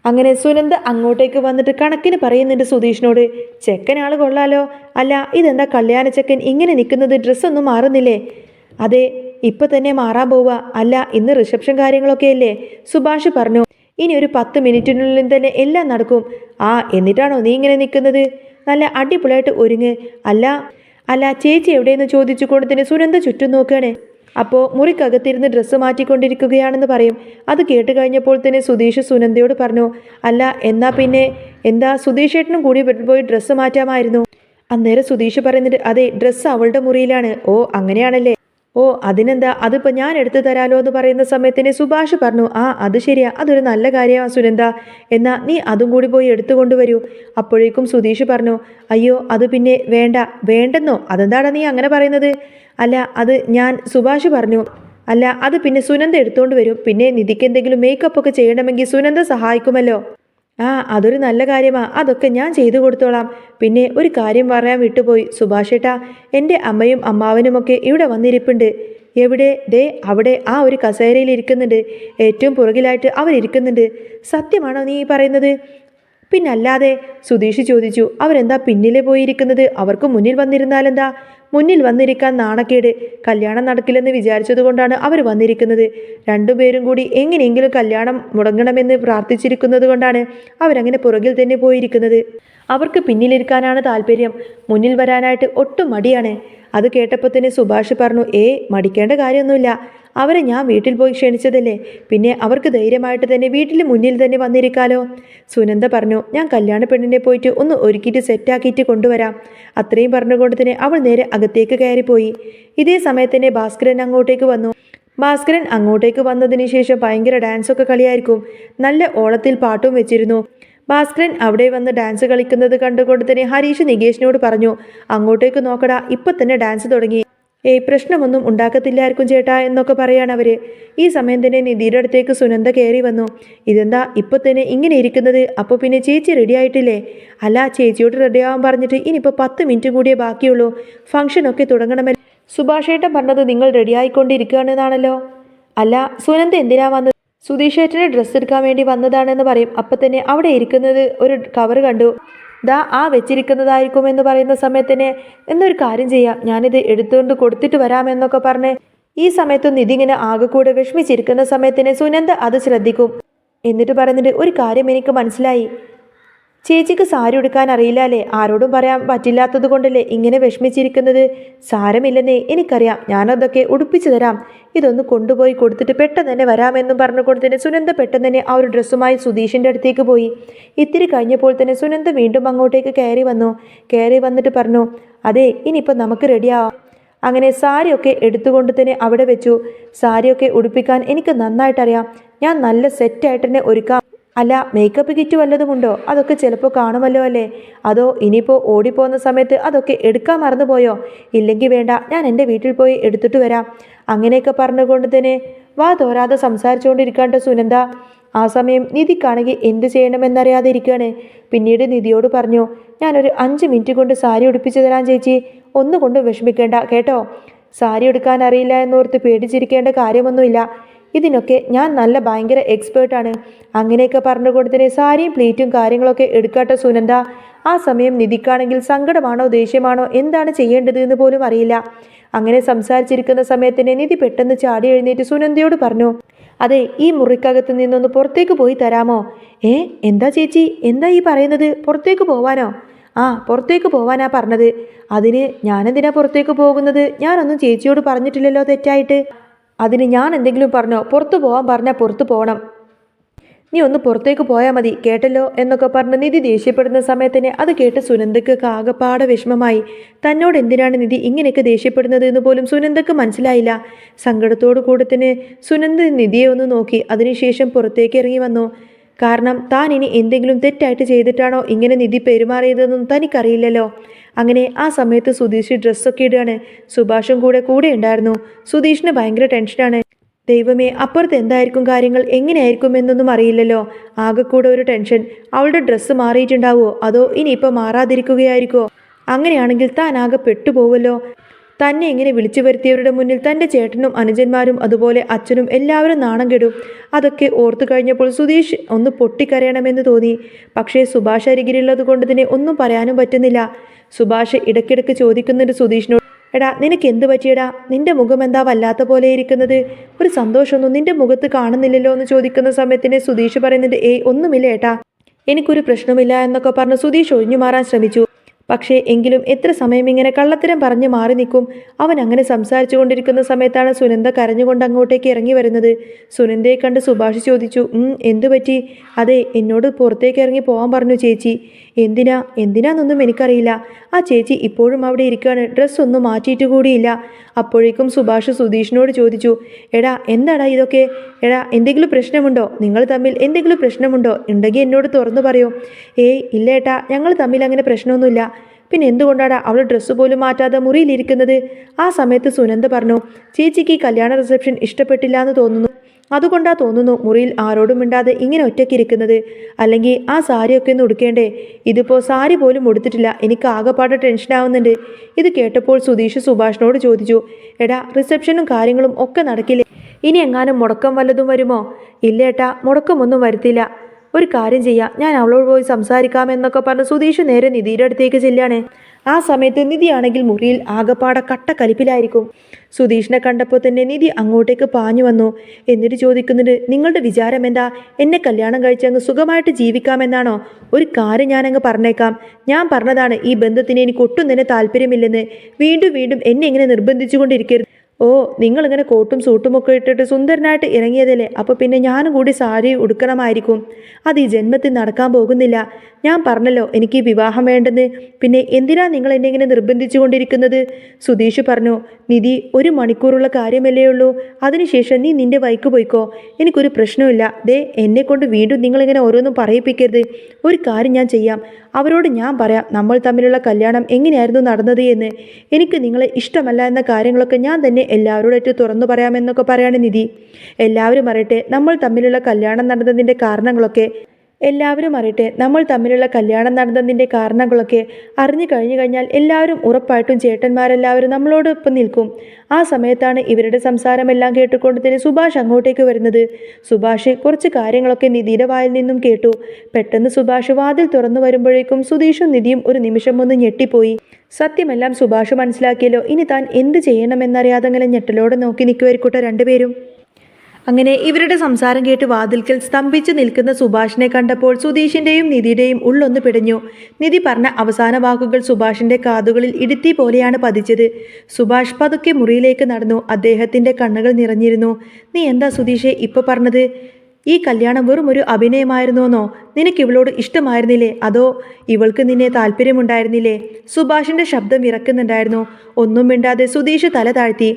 അങ്ങനെ സുനന്ദ അങ്ങോട്ടേക്ക് വന്നിട്ട് കണക്കിന് പറയുന്നുണ്ട് സുധീഷിനോട്. ചെക്കനാൾ കൊള്ളാലോ, അല്ല ഇതെന്താ കല്യാണ ചെക്കൻ ഇങ്ങനെ നിൽക്കുന്നത്, ഡ്രസ്സൊന്നും മാറുന്നില്ലേ? അതെ, ഇപ്പൊ തന്നെ മാറാൻ പോവുക. അല്ല ഇന്ന് റിസപ്ഷൻ കാര്യങ്ങളൊക്കെ അല്ലേ? സുഭാഷ് പറഞ്ഞു. ഇനി ഒരു 10 മിനിറ്റിനുള്ളിൽ തന്നെ എല്ലാം നടക്കും. ആ എന്നിട്ടാണോ നീ ഇങ്ങനെ നിൽക്കുന്നത്? നല്ല അടിപൊളിയായിട്ട് ഒരുങ്ങ്. അല്ല അല്ല ചേച്ചി എവിടെയെന്ന് ചോദിച്ചു കൊണ്ട് തന്നെ സുനന്ദ ചുറ്റും നോക്കുകയാണ്. അപ്പോൾ മുറിക്കകത്തിരുന്ന് ഡ്രസ്സ് മാറ്റിക്കൊണ്ടിരിക്കുകയാണെന്ന് പറയും. അത് കേട്ട് കഴിഞ്ഞപ്പോൾ തന്നെ സുധീഷ് സുനന്ദയോട് പറഞ്ഞു, അല്ല എന്നാ പിന്നെ എന്താ സുധീഷ് ഏട്ടനും കൂടി പോയി ഡ്രസ്സ് മാറ്റാമായിരുന്നു. അന്നേരം സുധീഷ് പറയുന്നുണ്ട്, അതെ ഡ്രസ്സ് അവളുടെ മുറിയിലാണ്. ഓ അങ്ങനെയാണല്ലേ, ഓ അതിനെന്താ, അതിപ്പോൾ ഞാൻ എടുത്തു തരാലോ എന്ന് പറയുന്ന സമയത്തിന് സുഭാഷ് പറഞ്ഞു, ആ അത് ശരിയാ, അതൊരു നല്ല കാര്യമാണ് സുനന്ദ, എന്നാ നീ അതും കൂടി പോയി എടുത്തു കൊണ്ടുവരൂ. അപ്പോഴേക്കും സുധീഷ് പറഞ്ഞു, അയ്യോ അത് പിന്നെ വേണ്ട. വേണ്ടെന്നോ? അതെന്താടാ നീ അങ്ങനെ പറയുന്നത്? അല്ല അത് ഞാൻ സുഭാഷ് പറഞ്ഞു. അല്ല അത് പിന്നെ സുനന്ദ എടുത്തുകൊണ്ട് വരും. പിന്നെ നിധിക്ക് എന്തെങ്കിലും മേക്കപ്പ് ഒക്കെ ചെയ്യണമെങ്കിൽ സുനന്ദ സഹായിക്കുമല്ലോ. ആ അതൊരു നല്ല കാര്യമാ, അതൊക്കെ ഞാൻ ചെയ്തു കൊടുത്തോളാം. പിന്നെ ഒരു കാര്യം പറയാൻ വിട്ടുപോയി സുഭാഷേട്ടാ, എൻ്റെ അമ്മയും അമ്മാവനുമൊക്കെ ഇവിടെ വന്നിരിപ്പുണ്ട്. എവിടെ? ദേ അവിടെ ആ ഒരു കസേരയിൽ ഇരിക്കുന്നുണ്ട്. ഏറ്റവും പുറകിലായിട്ട് അവരിയ്ക്കുന്നുണ്ട്. സത്യമാണോ നീ പറയുന്നത്? പിന്നല്ലാതെ, സുധീഷ് ചോദിച്ചു. അവരെന്താ പിന്നിലെ പോയിരിക്കുന്നത്? അവർക്ക് മുന്നിൽ വന്നിരുന്നാലെന്താ? മുന്നിൽ വന്നിരിക്കാൻ നാണക്കേട്. കല്യാണം നടക്കില്ലെന്ന് വിചാരിച്ചതുകൊണ്ടാണ് അവർ വന്നിരിക്കുന്നത്. രണ്ടുപേരും കൂടി എങ്ങനെയെങ്കിലും കല്യാണം മുടങ്ങണമെന്ന് പ്രാർത്ഥിച്ചിരിക്കുന്നത് കൊണ്ടാണ് അവരങ്ങനെ പുറകിൽ തന്നെ പോയിരിക്കുന്നത്. അവർക്ക് പിന്നിലിരിക്കാനാണ് താല്പര്യം, മുന്നിൽ വരാനായിട്ട് ഒട്ടും മടിയാണ്. അത് കേട്ടപ്പോൾ തന്നെ സുഭാഷ് പറഞ്ഞു, മടിക്കേണ്ട കാര്യമൊന്നുമില്ല. അവരെ ഞാൻ വീട്ടിൽ പോയി ക്ഷണിച്ചതല്ലേ, പിന്നെ അവർക്ക് ധൈര്യമായിട്ട് തന്നെ വീട്ടിൽ മുന്നിൽ തന്നെ വന്നിരിക്കാലോ. സുനന്ദ പറഞ്ഞു, ഞാൻ കല്യാണ പെണ്ണിനെ പോയിട്ട് ഒന്ന് ഒരുക്കിയിട്ട് സെറ്റാക്കിയിട്ട് കൊണ്ടുവരാം. അത്രയും പറഞ്ഞുകൊണ്ട് തന്നെ അവൾ നേരെ അകത്തേക്ക് കയറിപ്പോയി. ഇതേ സമയത്ത് തന്നെ ഭാസ്കരൻ അങ്ങോട്ടേക്ക് വന്നു. ഭാസ്കരൻ അങ്ങോട്ടേക്ക് വന്നതിന് ശേഷം ഭയങ്കര ഡാൻസൊക്കെ കളിയായിരിക്കും. നല്ല ഓളത്തിൽ പാട്ടും വെച്ചിരുന്നു. ഭാസ്കരൻ അവിടെ വന്ന് ഡാൻസ് കളിക്കുന്നത് കണ്ടുകൊണ്ട് തന്നെ ഹരീഷ് നികേഷിനോട് പറഞ്ഞു, അങ്ങോട്ടേക്ക് നോക്കടാ, ഇപ്പം തന്നെ ഡാൻസ് തുടങ്ങി. പ്രശ്നമൊന്നും ഉണ്ടാക്കത്തില്ലായിരിക്കും ചേട്ടാ എന്നൊക്കെ പറയാണ് അവര്. ഈ സമയം തന്നെ നിധിയുടെ അടുത്തേക്ക് സുനന്ദ കയറി വന്നു. ഇതെന്താ ഇപ്പം തന്നെ ഇങ്ങനെ ഇരിക്കുന്നത്? അപ്പോൾ പിന്നെ ചേച്ചി റെഡി ആയിട്ടില്ലേ? അല്ല ചേച്ചിയോട് റെഡി ആവാൻ പറഞ്ഞിട്ട് ഇനിയിപ്പോൾ 10 മിനിറ്റ് കൂടിയേ ബാക്കിയുള്ളൂ, ഫംഗ്ഷനൊക്കെ തുടങ്ങണമല്ലോ. സുഭാഷേട്ടൻ പറഞ്ഞത് നിങ്ങൾ റെഡി ആയിക്കൊണ്ടിരിക്കുകയാണെന്നാണല്ലോ. അല്ല സുനന്ദ എന്തിനാ വന്നത്? സുധീഷേട്ടന് ഡ്രസ്സ് എടുക്കാൻ വേണ്ടി വന്നതാണെന്ന് പറയും. അപ്പം തന്നെ അവിടെ ഇരിക്കുന്നത് ഒരു കവർ കണ്ടു. ദാ ആ വെച്ചിരിക്കുന്നതായിരിക്കും എന്ന് പറയുന്ന സമയത്തിന് എന്നൊരു കാര്യം ചെയ്യാം, ഞാനിത് എടുത്തുകൊണ്ട് കൊടുത്തിട്ട് വരാമെന്നൊക്കെ പറഞ്ഞ് ഈ സമയത്തും നിധി ഇങ്ങനെ ആകെ കൂടെ വിഷമിച്ചിരിക്കുന്ന സമയത്തിന് സുനന്ദ അത് ശ്രദ്ധിക്കും. എന്നിട്ട് പറയുന്നുണ്ട്, ഒരു കാര്യം എനിക്ക് മനസ്സിലായി, ചേച്ചിക്ക് സാരി ഉടുക്കാൻ അറിയില്ല അല്ലേ? ആരോടും പറയാൻ പറ്റില്ലാത്തത് കൊണ്ടല്ലേ ഇങ്ങനെ വിഷമിച്ചിരിക്കുന്നത്? സാരമില്ലെന്നേ എനിക്കറിയാം, ഞാനതൊക്കെ ഉടുപ്പിച്ചു തരാം. ഇതൊന്ന് കൊണ്ടുപോയി കൊടുത്തിട്ട് പെട്ടെന്ന് തന്നെ വരാമെന്നും പറഞ്ഞുകൊണ്ട് തന്നെ സുനന്ദ പെട്ടെന്ന് തന്നെ ആ ഒരു ഡ്രസ്സുമായി സുധീഷിൻ്റെ അടുത്തേക്ക് പോയി. ഇത്തിരി കഴിഞ്ഞപ്പോൾ തന്നെ സുനന്ദ വീണ്ടും അങ്ങോട്ടേക്ക് കയറി വന്നിട്ട് പറഞ്ഞു, അതെ ഇനിയിപ്പോൾ നമുക്ക് റെഡിയാവാം. അങ്ങനെ സാരിയൊക്കെ എടുത്തുകൊണ്ട് തന്നെ അവിടെ വെച്ചു. സാരിയൊക്കെ ഉടുപ്പിക്കാൻ എനിക്ക് നന്നായിട്ടറിയാം, ഞാൻ നല്ല സെറ്റായിട്ട് തന്നെ ഒരുക്കാം. അല്ല മേക്കപ്പ് കിറ്റ് വല്ലതുമുണ്ടോ? അതൊക്കെ ചിലപ്പോൾ കാണുമല്ലോ അല്ലേ? അതോ ഇനിയിപ്പോൾ ഓടിപ്പോകുന്ന സമയത്ത് അതൊക്കെ എടുക്കാൻ മറന്നുപോയോ? ഇല്ലെങ്കിൽ വേണ്ട, ഞാൻ എൻ്റെ വീട്ടിൽ പോയി എടുത്തിട്ട് വരാം. അങ്ങനെയൊക്കെ പറഞ്ഞുകൊണ്ട് തന്നെ വാ തോരാതെ സംസാരിച്ചുകൊണ്ടിരിക്കാണ്ട് സുനന്ദ. ആ സമയം നിധിക്കാണെങ്കിൽ എന്ത് ചെയ്യണമെന്നറിയാതെ ഇരിക്കുകയാണ്. പിന്നീട് നിധിയോട് പറഞ്ഞു, ഞാനൊരു 5 മിനിറ്റ് കൊണ്ട് സാരി ഉടുപ്പിച്ചു തരാൻ ചേച്ചി, ഒന്നുകൊണ്ടും വിഷമിക്കേണ്ട കേട്ടോ. സാരി എടുക്കാൻ അറിയില്ല എന്നോർത്ത് പേടിച്ചിരിക്കേണ്ട കാര്യമൊന്നുമില്ല, ഇതിനൊക്കെ ഞാൻ നല്ല ഭയങ്കര എക്സ്പേർട്ടാണ്. അങ്ങനെയൊക്കെ പറഞ്ഞുകൊണ്ട് തന്നെ സാരിയും പ്ലീറ്റും കാര്യങ്ങളൊക്കെ എടുക്കാട്ടെ സുനന്ദ. ആ സമയം നിധിക്കാണെങ്കിൽ സങ്കടമാണോ ദേഷ്യമാണോ എന്താണ് ചെയ്യേണ്ടത് എന്ന് പോലും അറിയില്ല. അങ്ങനെ സംസാരിച്ചിരിക്കുന്ന സമയത്തിന് നിധി പെട്ടെന്ന് ചാടി എഴുന്നേറ്റ് സുനന്ദയോട് പറഞ്ഞു, അതെ ഈ മുറിക്കകത്ത് നിന്നൊന്ന് പുറത്തേക്ക് പോയി തരാമോ? എന്താ ചേച്ചി, എന്താ ഈ പറയുന്നത്? പുറത്തേക്ക് പോവാനോ? ആ പുറത്തേക്ക് പോവാനാ പറഞ്ഞത്. അതിന് ഞാനെന്തിനാ പുറത്തേക്ക് പോകുന്നത്? ഞാനൊന്നും ചേച്ചിയോട് പറഞ്ഞിട്ടില്ലല്ലോ തെറ്റായിട്ട്. അതിന് ഞാൻ എന്തെങ്കിലും പറഞ്ഞോ? പുറത്തു പോകാൻ പറഞ്ഞാൽ പുറത്തു പോകണം, നീ ഒന്ന് പുറത്തേക്ക് പോയാൽ മതി കേട്ടല്ലോ എന്നൊക്കെ പറഞ്ഞ് നിധി ദേഷ്യപ്പെടുന്ന സമയത്തിന് അത് കേട്ട് സുനന്ദക്ക് ആകപ്പാടെ വിഷമമായി. തന്നോട് എന്തിനാണ് നിധി ഇങ്ങനെയൊക്കെ ദേഷ്യപ്പെടുന്നത് എന്ന് പോലും സുനന്ദക്ക് മനസ്സിലായില്ല. സങ്കടത്തോടു കൂടെ തന്നെ സുനന്ദ നിധിയെ ഒന്ന് നോക്കി. അതിനുശേഷം പുറത്തേക്ക് ഇറങ്ങി വന്നു. കാരണം താൻ ഇനി എന്തെങ്കിലും തെറ്റായിട്ട് ചെയ്തിട്ടാണോ ഇങ്ങനെ നിധി പെരുമാറിയതെന്നും തനിക്കറിയില്ലല്ലോ. അങ്ങനെ ആ സമയത്ത് സുധീഷ് ഡ്രസ്സൊക്കെ ഇടുകയാണ്. സുഭാഷും കൂടെ ഉണ്ടായിരുന്നു. സുധീഷിന് ഭയങ്കര ടെൻഷനാണ്. ദൈവമേ, അപ്പുറത്ത് എന്തായിരിക്കും കാര്യങ്ങൾ, എങ്ങനെയായിരിക്കും എന്നൊന്നും അറിയില്ലല്ലോ. ആകെ കൂടെ ഒരു ടെൻഷൻ. അവളുടെ ഡ്രസ്സ് മാറിയിട്ടുണ്ടാവുമോ അതോ ഇനിയിപ്പോൾ മാറാതിരിക്കുകയായിരിക്കുമോ? അങ്ങനെയാണെങ്കിൽ താൻ ആകെ പെട്ടുപോവല്ലോ. തന്നെ ഇങ്ങനെ വിളിച്ചു വരുത്തിയവരുടെ മുന്നിൽ തൻ്റെ ചേട്ടനും അനുജന്മാരും അതുപോലെ അച്ഛനും എല്ലാവരും നാണം കെടും. അതൊക്കെ ഓർത്തു കഴിഞ്ഞപ്പോൾ സുധീഷ് ഒന്ന് പൊട്ടിക്കരയണമെന്ന് തോന്നി. പക്ഷേ സുഭാഷ് അരികിലുള്ളത് കൊണ്ട് തന്നെ ഒന്നും പറയാനും പറ്റുന്നില്ല. സുഭാഷ് ഇടയ്ക്കിടയ്ക്ക് ചോദിക്കുന്നുണ്ട് സുധീഷിനോട്, എടാ നിനക്ക് എന്ത് പറ്റിയടാ? നിന്റെ മുഖം എന്താ വല്ലാത്ത പോലെ ഇരിക്കുന്നത്? ഒരു സന്തോഷമൊന്നും നിന്റെ മുഖത്ത് കാണുന്നില്ലല്ലോ എന്ന് ചോദിക്കുന്ന സമയത്തിന് സുധീഷ് പറയുന്നുണ്ട്, ഏയ് ഒന്നുമില്ല ഏട്ടാ, എനിക്കൊരു പ്രശ്നമില്ല എന്നൊക്കെ പറഞ്ഞ് സുധീഷ് ഒഴിഞ്ഞു മാറാൻ ശ്രമിച്ചു. പക്ഷേ എങ്കിലും എത്ര സമയം ഇങ്ങനെ കള്ളത്തരം പറഞ്ഞ് മാറി നിൽക്കും? അവൻ അങ്ങനെ സംസാരിച്ചു കൊണ്ടിരിക്കുന്ന സമയത്താണ് സുനന്ദ കരഞ്ഞുകൊണ്ട് അങ്ങോട്ടേക്ക് ഇറങ്ങി വരുന്നത്. സുനന്ദയെ കണ്ട് സുഭാഷ് ചോദിച്ചു, എന്തു പറ്റി? അതെ, എന്നോട് പുറത്തേക്ക് ഇറങ്ങി പോകാൻ പറഞ്ഞു ചേച്ചി. എന്തിനാന്നൊന്നും എനിക്കറിയില്ല. ആ ചേച്ചി ഇപ്പോഴും അവിടെ ഇരിക്കുകയാണ്, ഡ്രസ്സൊന്നും മാറ്റിയിട്ട് കൂടിയില്ല. അപ്പോഴേക്കും സുഭാഷ് സുധീഷിനോട് ചോദിച്ചു, എടാ എന്താടാ ഇതൊക്കെ? എടാ എന്തെങ്കിലും പ്രശ്നമുണ്ടോ? നിങ്ങൾ തമ്മിൽ എന്തെങ്കിലും പ്രശ്നമുണ്ടോ? ഉണ്ടെങ്കിൽ എന്നോട് തുറന്നു പറയോ? ഏയ് ഇല്ല ഏട്ടാ, ഞങ്ങൾ തമ്മിൽ അങ്ങനെ പ്രശ്നമൊന്നുമില്ല. പിന്നെ എന്തുകൊണ്ടാണ് അവൾ ഡ്രസ്സ് പോലും മാറ്റാതെ മുറിയിലിരിക്കുന്നത്? ആ സമയത്ത് സുനന്ദ പറഞ്ഞു, ചേച്ചിക്ക് ഈ കല്യാണ റിസപ്ഷൻ ഇഷ്ടപ്പെട്ടില്ല എന്ന് തോന്നുന്നു. അതുകൊണ്ടാ തോന്നുന്നു മുറിയിൽ ആരോടും മിണ്ടാതെ ഇങ്ങനെ ഒറ്റയ്ക്കിരിക്കുന്നത്. അല്ലെങ്കിൽ ആ സാരിയൊക്കെ ഒന്ന് ഉടുക്കേണ്ടേ? ഇതിപ്പോൾ സാരി പോലും ഉടുത്തിട്ടില്ല. എനിക്ക് ആകെപ്പാടെ ടെൻഷനാവുന്നുണ്ട്. ഇത് കേട്ടപ്പോൾ സുധീഷ് സുഭാഷിനോട് ചോദിച്ചു, എടാ റിസപ്ഷനും കാര്യങ്ങളും ഒക്കെ നടക്കില്ലേ? ഇനി എങ്ങാനും മുടക്കം വല്ലതും വരുമോ? ഇല്ലേട്ടാ, മുടക്കമൊന്നും വരുത്തില്ല. ഒരു കാര്യം ചെയ്യാം, ഞാൻ അവളോട് പോയി സംസാരിക്കാമെന്നൊക്കെ പറഞ്ഞ് സുധീഷ് നേരെ നിധിയുടെ അടുത്തേക്ക് ചെല്ലാണ്. ആ സമയത്ത് നിധിയാണെങ്കിൽ മുറിയിൽ ആകപ്പാടെ കലിപ്പിലായിരിക്കും. സുധീഷിനെ കണ്ടപ്പോൾ തന്നെ നിധി അങ്ങോട്ടേക്ക് പാഞ്ഞു വന്നു. എന്നിട്ട് ചോദിക്കുന്നുണ്ട്, നിങ്ങളുടെ വിചാരം എന്താ? എന്നെ കല്യാണം കഴിച്ച് അങ്ങ് സുഖമായിട്ട് ജീവിക്കാമെന്നാണോ? ഒരു കാര്യം ഞാനങ്ങ് പറഞ്ഞേക്കാം. ഞാൻ പറഞ്ഞതാണ്, ഈ ബന്ധത്തിന് എനിക്ക് ഒട്ടും തന്നെ താല്പര്യമില്ലെന്ന്. വീണ്ടും വീണ്ടും എന്നെ ഇങ്ങനെ നിർബന്ധിച്ചുകൊണ്ടിരിക്കരുത്. ഓ, നിങ്ങളിങ്ങനെ കോട്ടും സൂട്ടും ഒക്കെ ഇട്ടിട്ട് സുന്ദരനായിട്ട് ഇറങ്ങിയതല്ലേ, അപ്പോൾ പിന്നെ ഞാനും കൂടി സാരി ഉടുക്കണമായിരിക്കും. അത് ഈ ജന്മത്തിൽ നടക്കാൻ പോകുന്നില്ല. ഞാൻ പറഞ്ഞല്ലോ എനിക്ക് വിവാഹം വേണ്ടെന്ന്. പിന്നെ എന്തിനാ നിങ്ങൾ എന്നെ ഇങ്ങനെ നിർബന്ധിച്ചു കൊണ്ടിരിക്കുന്നത്? സുധീഷ് പറഞ്ഞു, നിധി, 1 മണിക്കൂറുള്ള കാര്യമല്ലേ ഉള്ളൂ. അതിനുശേഷം നീ നിന്റെ വഴിക്ക് പോയിക്കോ. എനിക്കൊരു പ്രശ്നമില്ല. ദേ, എന്നെക്കൊണ്ട് വീണ്ടും നിങ്ങളിങ്ങനെ ഓരോന്നും പറയിപ്പിക്കരുത്. ഒരു കാര്യം ഞാൻ ചെയ്യാം, അവരോട് ഞാൻ പറയാം നമ്മൾ തമ്മിലുള്ള കല്യാണം എങ്ങനെയായിരുന്നു നടന്നത് എന്ന്. എനിക്ക് നിങ്ങളെ ഇഷ്ടമല്ല എന്ന കാര്യങ്ങളൊക്കെ ഞാൻ തന്നെ എല്ലാവരോടായിട്ട് തുറന്നു പറയാമെന്നൊക്കെ പറയാണ് നിധി. എല്ലാവരും അറിയട്ടെ നമ്മൾ തമ്മിലുള്ള കല്യാണം നടന്നതിൻ്റെ കാരണങ്ങളൊക്കെ. അറിഞ്ഞു കഴിഞ്ഞു കഴിഞ്ഞാൽ എല്ലാവരും ഉറപ്പായിട്ടും ചേട്ടന്മാരെല്ലാവരും നമ്മളോടൊപ്പം നിൽക്കും. ആ സമയത്താണ് ഇവരുടെ സംസാരമെല്ലാം കേട്ടുകൊണ്ട് തന്നെ സുഭാഷ് അങ്ങോട്ടേക്ക് വരുന്നത്. സുഭാഷ് കുറച്ച് കാര്യങ്ങളൊക്കെ നിധിയുടെ വായിൽ നിന്നും കേട്ടു. പെട്ടെന്ന് സുഭാഷ് വാതിൽ തുറന്നു വരുമ്പോഴേക്കും സുധീഷും നിധിയും ഒരു നിമിഷം ഒന്ന് ഞെട്ടിപ്പോയി. സത്യമെല്ലാം സുഭാഷ് മനസ്സിലാക്കിയല്ലോ. ഇനി താൻ എന്ത് ചെയ്യണമെന്നറിയാതങ്ങനെ ഞെട്ടലോടെ നോക്കി നിൽക്കുമായിരിക്കട്ടെ രണ്ടുപേരും. അങ്ങനെ ഇവരുടെ സംസാരം കേട്ട് വാതിൽക്കൽ സ്തംഭിച്ചു നിൽക്കുന്ന സുഭാഷിനെ കണ്ടപ്പോൾ സുധീഷിൻ്റെയും നിധിയുടെയും ഉള്ളൊന്ന് പിടഞ്ഞു. നിധി പറഞ്ഞ അവസാന വാക്കുകൾ സുഭാഷിൻ്റെ കാതുകളിൽ ഇടുത്തി പോലെയാണ് പതിച്ചത്. സുഭാഷ് പതുക്കെ മുറിയിലേക്ക് നടന്നു. അദ്ദേഹത്തിൻ്റെ കണ്ണുകൾ നിറഞ്ഞിരുന്നു. നീ എന്താ സുധീഷെ ഇപ്പോൾ പറഞ്ഞത്? ഈ കല്യാണം വെറും ഒരു അഭിനയമായിരുന്നോന്നോ? നിനക്ക് ഇവളോട് ഇഷ്ടമായിരുന്നില്ലേ? അതോ ഇവൾക്ക് നിന്നെ താല്പര്യമുണ്ടായിരുന്നില്ലേ? സുഭാഷിൻ്റെ ശബ്ദം വിറക്കുന്നുണ്ടായിരുന്നു. ഒന്നും മിണ്ടാതെ സുധീഷ് തല താഴ്ത്തി.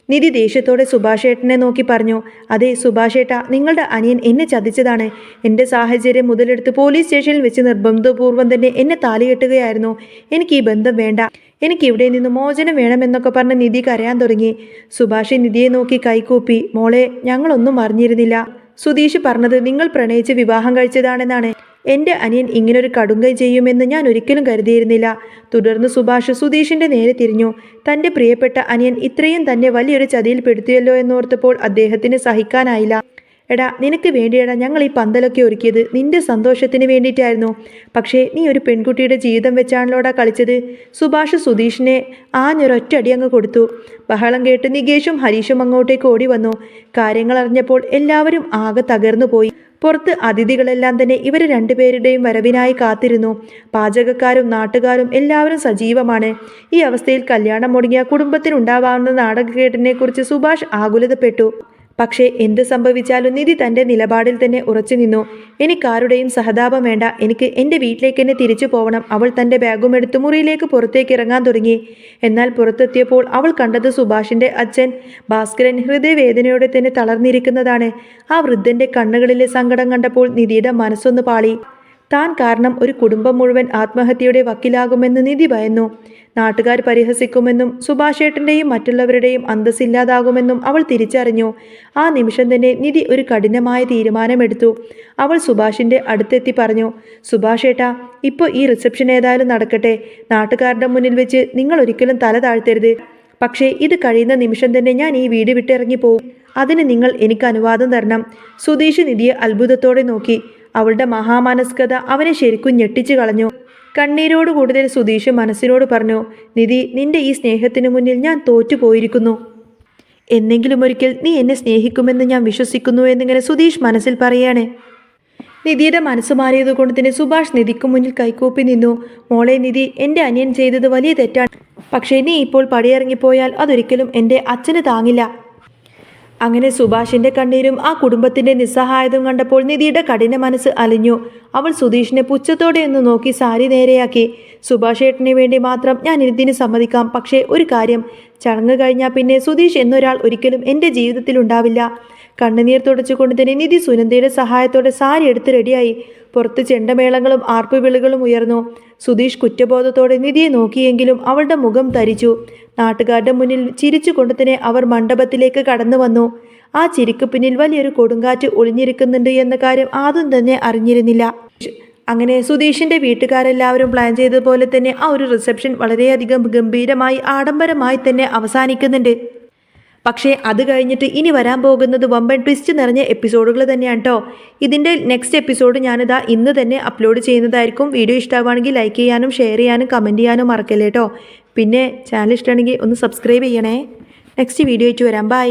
നിധി ദേഷ്യത്തോടെ സുഭാഷേട്ടനെ നോക്കി പറഞ്ഞു, അതെ സുഭാഷേട്ട, നിങ്ങളുടെ അനിയൻ എന്നെ ചതിച്ചതാണ്. എൻ്റെ സാഹചര്യം മുതലെടുത്ത് പോലീസ് സ്റ്റേഷനിൽ വെച്ച് നിർബന്ധപൂർവ്വം തന്നെ എന്നെ താലികെട്ടുകയായിരുന്നു. എനിക്ക് ഈ ബന്ധം വേണ്ട, എനിക്ക് ഇവിടെ നിന്ന് മോചനം വേണമെന്നൊക്കെ പറഞ്ഞ് നിധി കരയാൻ തുടങ്ങി. സുഭാഷ് നിധിയെ നോക്കി കൈകൂപ്പി, മോളെ, ഞങ്ങളൊന്നും അറിഞ്ഞിരുന്നില്ല. സുധീഷ് പറഞ്ഞത് നിങ്ങൾ പ്രണയിച്ച് വിവാഹം കഴിച്ചതാണെന്നാണ്. എൻ്റെ അനിയൻ ഇങ്ങനൊരു കടുങ്കൈ ചെയ്യുമെന്ന് ഞാൻ ഒരിക്കലും കരുതിയിരുന്നില്ല. തുടർന്ന് സുഭാഷ് സുധീഷിൻ്റെ നേരെ തിരിഞ്ഞു. തൻ്റെ പ്രിയപ്പെട്ട അനിയൻ ഇത്രയും തന്നെ വലിയൊരു ചതിയിൽ പെടുത്തിയല്ലോ എന്നോർത്തപ്പോൾ അദ്ദേഹത്തിന് സഹിക്കാനായില്ല. എടാ, നിനക്ക് വേണ്ടിയടാ ഞങ്ങൾ ഈ പന്തലൊക്കെ ഒരുക്കിയത്. നിന്റെ സന്തോഷത്തിന് വേണ്ടിയിട്ടായിരുന്നു. പക്ഷേ നീ ഒരു പെൺകുട്ടിയുടെ ജീവിതം വെച്ചാണല്ലോടാ കളിച്ചത്. സുഭാഷ് സുധീഷിനെ ആഞ്ഞൊരൊറ്റടി അങ്ങ് കൊടുത്തു. ബഹളം കേട്ട് നികേഷും ഹരീഷും അങ്ങോട്ടേക്ക് ഓടി വന്നു. കാര്യങ്ങൾ അറിഞ്ഞപ്പോൾ എല്ലാവരും ആകെ തകർന്നു പോയി. പുറത്ത് അതിഥികളെല്ലാം തന്നെ ഇവർ രണ്ടുപേരുടെയും വരവിനായി കാത്തിരുന്നു. പാചകക്കാരും നാട്ടുകാരും എല്ലാവരും സജീവമാണ്. ഈ അവസ്ഥയിൽ കല്യാണം മുടങ്ങിയ കുടുംബത്തിനുണ്ടാവാവുന്ന നാടകക്കേടിനെ കുറിച്ച് സുഭാഷ് ആകുലതപ്പെട്ടു. പക്ഷേ എന്ത് സംഭവിച്ചാലും നിധി തൻ്റെ നിലപാടിൽ തന്നെ ഉറച്ചു നിന്നു. എനിക്കാരുടെയും സഹതാപം വേണ്ട, എനിക്ക് എൻ്റെ വീട്ടിലേക്ക് തന്നെ തിരിച്ചു പോകണം. അവൾ തൻ്റെ ബാഗും എടുത്ത് മുറിയിലേക്ക് പുറത്തേക്ക് ഇറങ്ങാൻ തുടങ്ങി. എന്നാൽ പുറത്തെത്തിയപ്പോൾ അവൾ കണ്ടത് സുഭാഷിൻ്റെ അച്ഛൻ ഭാസ്കരൻ ഹൃദയവേദനയോടെ തന്നെ തളർന്നിരിക്കുന്നതാണ്. ആ വൃദ്ധൻ്റെ കണ്ണുകളിലെ സങ്കടം കണ്ടപ്പോൾ നിധിയുടെ മനസ്സൊന്ന് പാളി. താൻ കാരണം ഒരു കുടുംബം മുഴുവൻ ആത്മഹത്യയുടെ വക്കിലാകുമെന്ന് നിധി ഭയന്നു. നാട്ടുകാർ പരിഹസിക്കുമെന്നും സുഭാഷേട്ടൻ്റെയും മറ്റുള്ളവരുടെയും അന്തസ്സില്ലാതാകുമെന്നും അവൾ തിരിച്ചറിഞ്ഞു. ആ നിമിഷം തന്നെ നിധി ഒരു കഠിനമായ തീരുമാനമെടുത്തു. അവൾ സുഭാഷിൻ്റെ അടുത്തെത്തി പറഞ്ഞു, സുഭാഷേട്ടാ, ഇപ്പോൾ ഈ റിസപ്ഷൻ ഏതായാലും നടക്കട്ടെ. നാട്ടുകാരുടെ മുന്നിൽ വെച്ച് നിങ്ങൾ ഒരിക്കലും തല താഴ്ത്തരുത്. പക്ഷേ ഇത് കഴിയുന്ന നിമിഷം തന്നെ ഞാൻ ഈ വീട് വിട്ടിറങ്ങി പോകും. അതിന് നിങ്ങൾ എനിക്ക് അനുവാദം തരണം. സുധീഷ് നിധിയെ അത്ഭുതത്തോടെ നോക്കി. അവളുടെ മഹാമാനസ്കത അവനെ ശരിക്കും ഞെട്ടിച്ചു കളഞ്ഞു. കണ്ണീരോട് കൂടുതൽ സുധീഷ് മനസ്സിനോട് പറഞ്ഞു, നിധി, നിന്റെ ഈ സ്നേഹത്തിനു മുന്നിൽ ഞാൻ തോറ്റുപോയിരിക്കുന്നു. എന്നെങ്കിലും ഒരിക്കൽ നീ എന്നെ സ്നേഹിക്കുമെന്ന് ഞാൻ വിശ്വസിക്കുന്നു എന്നിങ്ങനെ സുധീഷ് മനസ്സിൽ പറയാണ്. നിധിയുടെ മനസ്സ് മാറിയതുകൊണ്ട് തന്നെ സുഭാഷ് നിധിക്ക് മുന്നിൽ കൈകൂപ്പി നിന്നു. മോളെ നിധി, എൻ്റെ അനിയൻ ചെയ്തത് വലിയ തെറ്റാണ്. പക്ഷേ നീ ഇപ്പോൾ പടിയിറങ്ങിപ്പോയാൽ അതൊരിക്കലും എൻ്റെ അച്ഛന് താങ്ങില്ല. അങ്ങനെ സുഭാഷിൻ്റെ കണ്ണീരും ആ കുടുംബത്തിൻ്റെ നിസ്സഹായതയും കണ്ടപ്പോൾ നിധിയുടെ കഠിന മനസ്സ് അലിഞ്ഞു. അവൾ സുധീഷിനെ പുച്ഛത്തോടെ ഒന്ന് നോക്കി സാരി നേരെയാക്കി. സുഭാഷ് ഏട്ടന് വേണ്ടി മാത്രം ഞാൻ ഇതിന് സമ്മതിക്കാം. പക്ഷേ ഒരു കാര്യം, ചടങ്ങ് കഴിഞ്ഞാൽ പിന്നെ സുധീഷ് എന്നൊരാൾ ഒരിക്കലും എൻ്റെ ജീവിതത്തിൽ ഉണ്ടാവില്ല. കണ്ണുനീർ തുടച്ചുകൊണ്ട് തന്നെ നിധി സുനന്ദയുടെ സഹായത്തോടെ സാരി എടുത്ത് റെഡിയായി. പുറത്ത് ചെണ്ടമേളങ്ങളും ആർപ്പുവിളികളും ഉയർന്നു. സുധീഷ് കുറ്റബോധത്തോടെ നിധിയെ നോക്കിയെങ്കിലും അവളുടെ മുഖം തരിച്ചു. നാട്ടുകാരുടെ മുന്നിൽ ചിരിച്ചുകൊണ്ട് തന്നെ അവർ മണ്ഡപത്തിലേക്ക് കടന്നു വന്നു. ആ ചിരിക്ക് പിന്നിൽ വലിയൊരു കൊടുങ്കാറ്റ് ഒളിഞ്ഞിരിക്കുന്നുണ്ട് എന്ന കാര്യം ആദ്യം തന്നെ അറിഞ്ഞിരുന്നില്ല. അങ്ങനെ സുധീഷിൻ്റെ വീട്ടുകാരെല്ലാവരും പ്ലാൻ ചെയ്തതുപോലെ തന്നെ ആ ഒരു റിസപ്ഷൻ വളരെയധികം ഗംഭീരമായി ആഡംബരമായി തന്നെ അവസാനിക്കുന്നുണ്ട്. പക്ഷേ അത് കഴിഞ്ഞിട്ട് ഇനി വരാൻ പോകുന്നത് വമ്പൻ ട്വിസ്റ്റ് നിറഞ്ഞ എപ്പിസോഡുകൾ തന്നെയാണ് കേട്ടോ. ഇതിൻ്റെ നെക്സ്റ്റ് എപ്പിസോഡ് ഞാനിതാ ഇന്ന് തന്നെ അപ്ലോഡ് ചെയ്യുന്നതായിരിക്കും. വീഡിയോ ഇഷ്ടമാവുകയാണെങ്കിൽ ലൈക്ക് ചെയ്യാനും ഷെയർ ചെയ്യാനും കമൻറ്റ് ചെയ്യാനും മറക്കല്ലേ കേട്ടോ. പിന്നെ ചാനൽ ഇഷ്ടമാണെങ്കിൽ ഒന്ന് സബ്സ്ക്രൈബ് ചെയ്യണേ. നെക്സ്റ്റ് വീഡിയോ ആയിട്ട് വരാം. ബൈ.